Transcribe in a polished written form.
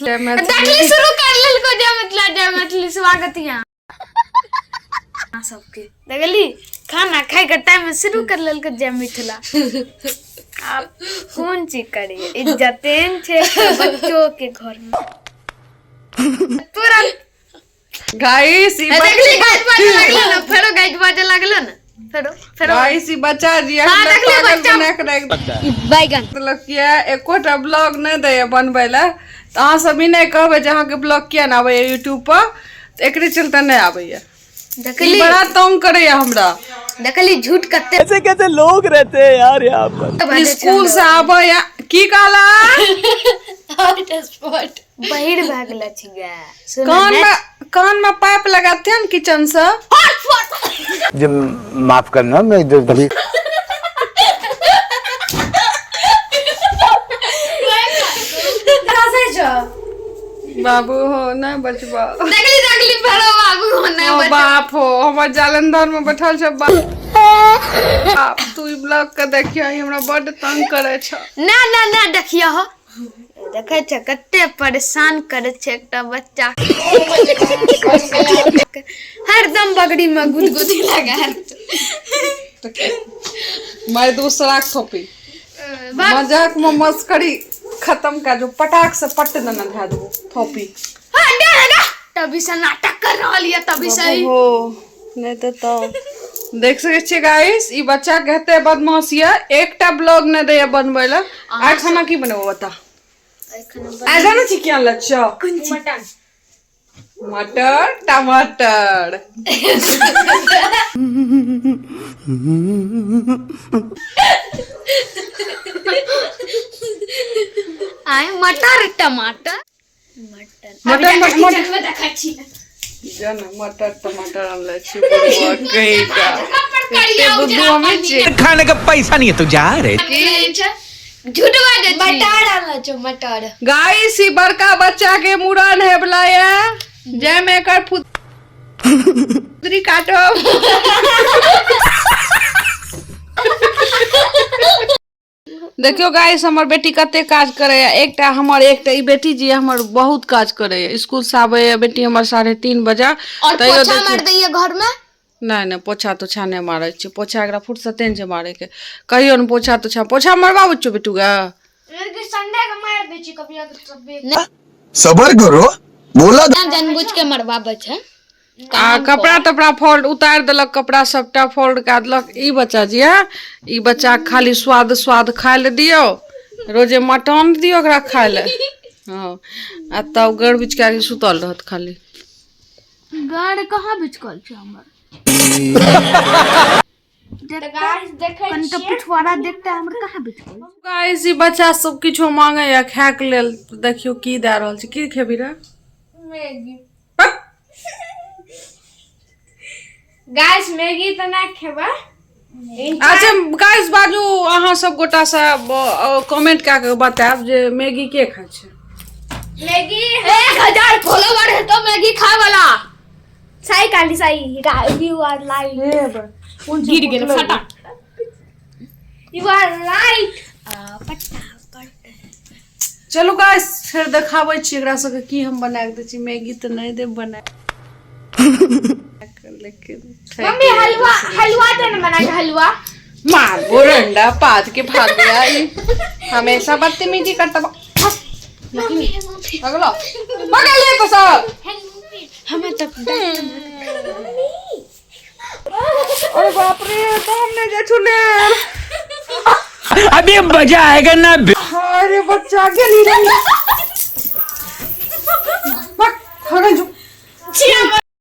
देखली शुरू कर लेलको जय मैथिली स्वागतिया सबके देखली खाना खाए के टाइम में शुरू कर लेलको जय मिथिला। आप कौन चीज करिए इज्जतेन छे बच्चों के घर में तुरंत गाइस देखली गाइस बाजे लागलो ना फेरो गाइस बाजे लागलो ना फेरो गाइस ई बच्चा जी हां देखली बच्चा बैगन मतलब किया एकोटा ब्लॉग न दे बनबै ला त अहाँ सब ई नै कहबै जे अहाँ के ब्लॉग किया न आबै YouTube पर त एकरे चलते नै आबै है। देखली बड़ा तंग करे हमरा देखली झूठ कते कैसे कैसे लोग रहते हैं यार यहाँ पर। स्कूल से आबै या की कहला हॉट स्पॉट बहिर भागला छिगा कान में पाइप लगाते हैं किचन से हॉट स्पॉट जब माफ करना मैं इधर कभी बाबू हो ना बचबा देखली फेरो बाबू हो ना बचबा बाप हो हमर जालंधर में बैठल छ बाप तू ई ब्लॉग के देखियो हमरा बड तंग करे छ ना देखियो हो देखे छ कते परेशान करे छ एकटा बच्चा हरदम बगड़ी में गुदगुदी लगा मैं दूसरा थोपी मजाक में मस्करी खत्म कर जो पटाख से पट देना धा दो थोपी तभी से नाटक कर रहल है तभी से हो नहीं तो देख सके छी गाइस ई बच्चा कहते बदमाशिया एकटा ब्लॉग न दे बनबै ला आ खाना की बनबो बता आ जाना छी क्या लच्छा मटर टमाटर आए मटर टमाटर मटर देखा छी जन मटर टमाटर आनले छी बुआ कही का एते बुद्धू हमें छी खाने का पैसा नहीं है तो जा रे झूठ बाजे मटर आनले छ मटर गाइस ई बड़का बच्चा के मुड़न है बुलाया जय में कर फुदरी काटो देखियो गाइस हमर बेटी कते काज करे एकटा हमर एकटा ई बेटी जी हमर बहुत काज करे स्कूल से आवे बेटी हमर 3:30 बजे और पोछा मार दैए घर में नहीं पोछा तो छा नहीं मारे छी पोछा एकरा फुर्सते न जे मारे के कहियो न पोछा तो छा पोछा मरवा बच्चो बेटू गा मेरे संडे के मार दे छी कभी सब सबर करो बोला जानबूझ के मरवाबे छै आ कपड़ा तपड़ा फोल्ड उतार देलक कपड़ा सबटा फोल्ड कर देलक ई बच्चा जी है ई बच्चा खाली स्वाद खाय ले दियो रोजे मटन दियो ओकरा खाय ले हां आ तब गड़ बिच के सुतल रहत खाली गड़ कहां बिचकल छै हमर गाइस देखै छी कन पिछवाड़ा देखते हमर कहां बिचकल गाइस ई बच्चा सब किछो मांगे या खाय के लेल देखियो की द रहल छै की खेबी रे मैगी गाइस मैगी त ना खेबा अच्छा गाइस बाजू अहाँ सब गोटा से कमेंट का के बताब जे मैगी के खाय छै मैगी 1000 फॉलोवर है तो मैगी खाए वाला सही काली सही यू आर लाइक गिर गेल फटा यू आर राइट फटाफट चलो गाइस फिर देखाबै छी एकरा सबके की हम बना के दै छी मैगी त नहीं दे बना लेकिन मम्मी हलवा दे ना बना के हलवा मार बोरंडा पाद के भाग गया हमेशा बदतमीजी करता अगला पकड़ ले तो सब हमें तक अरे बाप रे तो हमने जे छुले अभी मजा आएगा ना अरे बच्चा गेली रे बक खड़े जो